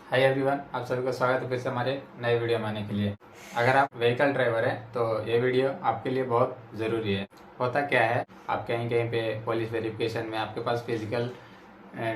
Hi everyone, आप सभी को स्वागत है फिर से हमारे नए वीडियो में आने के लिए। अगर आप व्हीकल ड्राइवर हैं तो ये वीडियो आपके लिए बहुत ज़रूरी है। होता क्या है, आप कहीं कहीं पे पुलिस वेरिफिकेशन में आपके पास फिजिकल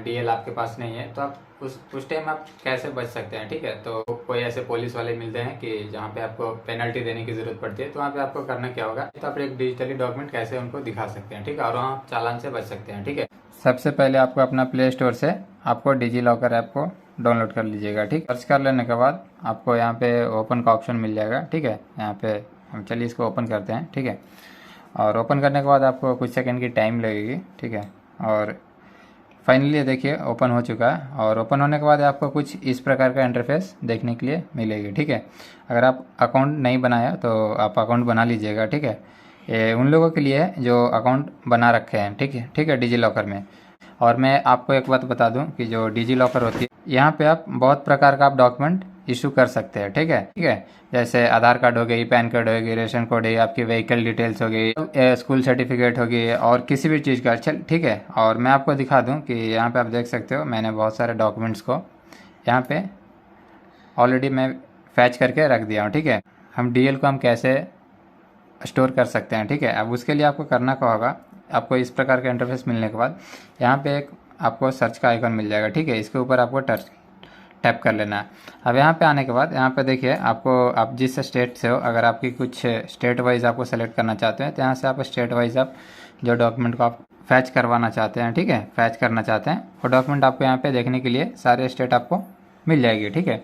डीएल आपके पास नहीं है, तो आप उस टाइम आप कैसे बच सकते हैं। ठीक है, तो कोई ऐसे पुलिस वाले मिलते हैं कि जहाँ पे आपको पेनल्टी देने की ज़रूरत पड़ती है, तो वहाँ पे आपको करना क्या होगा, तो आप एक डिजिटली डॉक्यूमेंट कैसे उनको दिखा सकते हैं। ठीक है, और वहाँ चालान से बच सकते हैं। ठीक है, सबसे पहले आपको अपना प्ले स्टोर से आपको डिजी लॉकर ऐप को डाउनलोड कर लीजिएगा। ठीक, सर्च कर लेने के बाद आपको यहाँ पे ओपन का ऑप्शन मिल जाएगा। ठीक है, यहाँ पे हम चलिए इसको ओपन करते हैं। ठीक है, और ओपन करने के बाद आपको कुछ सेकंड की टाइम लगेगी। ठीक है, और फाइनली देखिए ओपन हो चुका है। और ओपन होने के बाद आपको कुछ इस प्रकार का इंटरफेस देखने के लिए मिलेगी। ठीक है, अगर आप अकाउंट नहीं बनाया तो आप अकाउंट बना लीजिएगा। ठीक है, ये उन लोगों के लिए है जो अकाउंट बना रखे हैं। ठीक है, डिजी लॉकर में। और मैं आपको एक बात बता दूं कि जो डिजी लॉकर होती है, यहाँ पे आप बहुत प्रकार का आप डॉक्यूमेंट इशू कर सकते हैं। ठीक है, जैसे आधार कार्ड हो गई, पैन कार्ड हो गई, रेशन कार्ड है, आपकी व्हीकल डिटेल्स हो गई, स्कूल सर्टिफिकेट हो गई, और किसी भी चीज़ का चल। ठीक है, और मैं आपको दिखा दूं कि यहाँ पे आप देख सकते हो मैंने बहुत सारे डॉक्यूमेंट्स को यहाँ पे ऑलरेडी मैं फैच करके रख दिया हूँ। ठीक है, हम डीएल को हम कैसे स्टोर कर सकते हैं। ठीक है, अब उसके लिए आपको करना क्या होगा, आपको इस प्रकार का इंटरफेस मिलने के बाद यहाँ पे एक आपको सर्च का आइकन मिल जाएगा। ठीक है, इसके ऊपर आपको टैप कर लेना है। अब यहाँ पे आने के बाद यहाँ पे देखिए आपको, आप जिस स्टेट से हो, अगर आपकी कुछ स्टेट वाइज आपको सेलेक्ट करना चाहते हैं तो यहाँ से आप स्टेट वाइज आप जो डॉक्यूमेंट को आप फैच करवाना चाहते हैं, ठीक है, फैच करना चाहते हैं, वो डॉक्यूमेंट आपको यहाँ पे देखने के लिए सारे स्टेट आपको मिल जाएगी। ठीक है,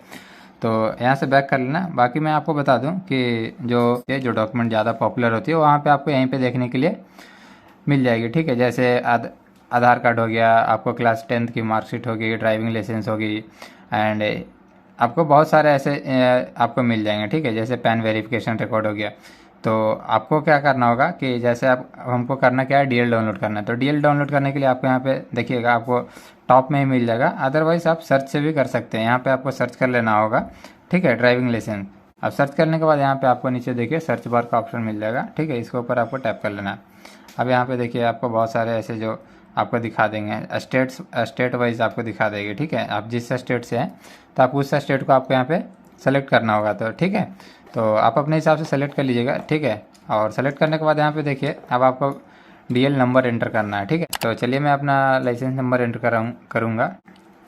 तो यहाँ से बैक कर लेना। बाकी मैं आपको बता दूं कि जो डॉक्यूमेंट ज़्यादा पॉपुलर होती है वहाँ पे आपको यहीं पे देखने के लिए मिल जाएगी। ठीक है, जैसे आधार कार्ड हो गया, आपको क्लास 10th की मार्कशीट होगी, ड्राइविंग लाइसेंस होगी, एंड आपको बहुत सारे ऐसे आपको मिल जाएंगे। ठीक है, जैसे पैन वेरिफिकेशन रिकॉर्ड हो गया। तो आपको क्या करना होगा कि जैसे आप हमको करना क्या है, डीएल डाउनलोड करना है। तो डीएल डाउनलोड करने के लिए आपको यहाँ पे देखिएगा, आपको टॉप में ही मिल जाएगा, अदरवाइज आप सर्च से भी कर सकते हैं। यहाँ पे आपको सर्च कर लेना होगा। ठीक है, ड्राइविंग लाइसेंस। अब सर्च करने के बाद यहाँ पे आपको नीचे देखिए सर्च बार का ऑप्शन मिल जाएगा। ठीक है, इसके ऊपर आपको टैप कर लेना है। अब यहाँ पे देखिए आपको बहुत सारे ऐसे जो आपको दिखा देंगे, स्टेट वाइज आपको दिखा देंगे। ठीक है, आप जिस स्टेट से हैं तो आप उस स्टेट को आपको यहाँ पे सेलेक्ट करना होगा। तो ठीक है, तो आप अपने हिसाब से सेलेक्ट कर लीजिएगा। ठीक है, और सेलेक्ट करने के बाद यहाँ पे देखिए अब आपको डीएल नंबर एंटर करना है। ठीक है, तो चलिए मैं अपना लाइसेंस नंबर एंटर करूँगा।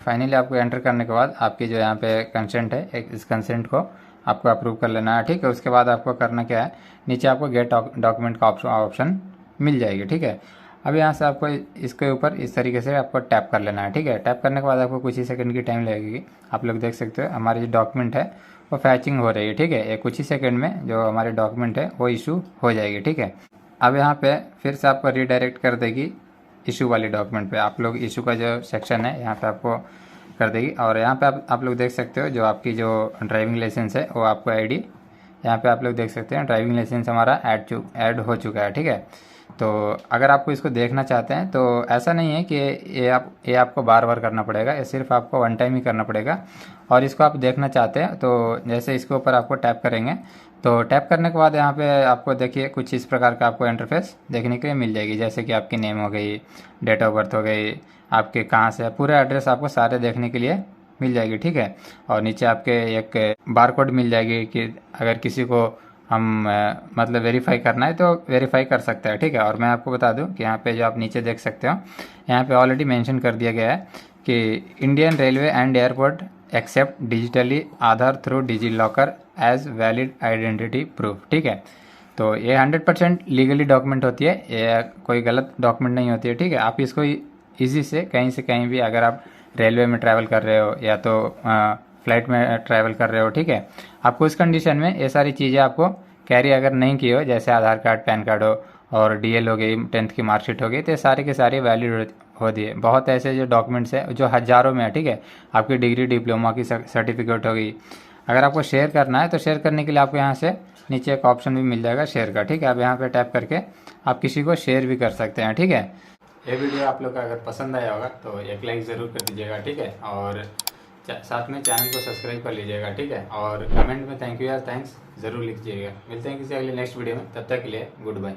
फाइनली आपको एंटर करने के बाद आपकी जो यहाँ पे कंसेंट है, इस कंसेंट को आपको अप्रूव कर लेना है। ठीक है, उसके बाद आपको करना क्या है, नीचे आपको गेट डॉक्यूमेंट का ऑप्शन मिल जाएगी। ठीक है, अब यहाँ से आपको इसके ऊपर इस तरीके से आपको टैप कर लेना है। ठीक है, टैप करने के बाद आपको कुछ ही सेकंड की टाइम लगेगी। आप लोग देख सकते हो हमारी जो डॉक्यूमेंट है वो फैचिंग हो रही है। ठीक है, कुछ ही सेकंड में जो हमारे डॉक्यूमेंट है वो इशू हो जाएगी। ठीक है, अब यहाँ पे फिर से आपको रीडायरेक्ट कर देगी इशू वाली डॉक्यूमेंट पे। आप लोग इशू का जो सेक्शन है यहाँ पे आपको कर देगी। और यहाँ पे आप लोग देख सकते हो जो आपकी जो ड्राइविंग लाइसेंस है वो आपको आईडी यहाँ पे आप लोग देख सकते हैं, ड्राइविंग लाइसेंस हमारा ऐड हो चुका है। ठीक है, तो अगर आपको इसको देखना चाहते हैं तो ऐसा नहीं है कि ये आपको बार बार करना पड़ेगा, ये सिर्फ आपको वन टाइम ही करना पड़ेगा। और इसको आप देखना चाहते हैं तो जैसे इसके ऊपर आपको टैप करेंगे तो टैप करने के बाद यहाँ पे आपको देखिए कुछ इस प्रकार का आपको इंटरफेस देखने के लिए मिल जाएगी, जैसे कि आपकी नेम हो गई, डेट ऑफ बर्थ हो गई, आपके कहाँ से पूरा एड्रेस आपको सारे देखने के लिए मिल जाएगी। ठीक है, और नीचे आपके एक बार कोड मिल जाएगी कि अगर किसी को हम मतलब वेरीफाई करना है तो वेरीफाई कर सकते हैं। ठीक है, और मैं आपको बता दूं कि यहाँ पे जो आप नीचे देख सकते हो यहाँ पे ऑलरेडी मेंशन कर दिया गया है कि Indian railway and airport accept digitally Aadhaar through DigiLocker as valid identity proof. ठीक है, तो ये 100% लीगली डॉक्यूमेंट होती है, ये कोई गलत डॉक्यूमेंट नहीं होती है। ठीक है, आप इसको ईजी से कहीं भी अगर आप रेलवे में ट्रैवल कर रहे हो या तो फ्लाइट में ट्रैवल कर रहे हो, ठीक है, आपको इस कंडीशन में ये सारी चीज़ें आपको कैरी अगर नहीं की हो, जैसे आधार कार्ड, पैन कार्ड हो और डीएल हो गई, 10th की मार्कशीट हो गई, तो ये सारे के सारे वैलिड होती है। बहुत ऐसे जो डॉक्यूमेंट्स है जो हज़ारों में है। ठीक है, आपकी डिग्री डिप्लोमा की सर्टिफिकेट हो गई, अगर आपको शेयर करना है तो शेयर करने के लिए आपको यहाँ से नीचे एक ऑप्शन भी मिल जाएगा शेयर का। ठीक है, आप यहाँ पे टैप करके आप किसी को शेयर भी कर सकते हैं। ठीक है, ये वीडियो आप लोग का अगर पसंद आया होगा तो एक लाइक ज़रूर कर दीजिएगा। ठीक है, और साथ में चैनल को सब्सक्राइब कर लीजिएगा। ठीक है, और कमेंट में थैंक यू या थैंक्स ज़रूर लिखिएगा। मिलते हैं किसी अगले नेक्स्ट वीडियो में, तब तक के लिए गुड बाय।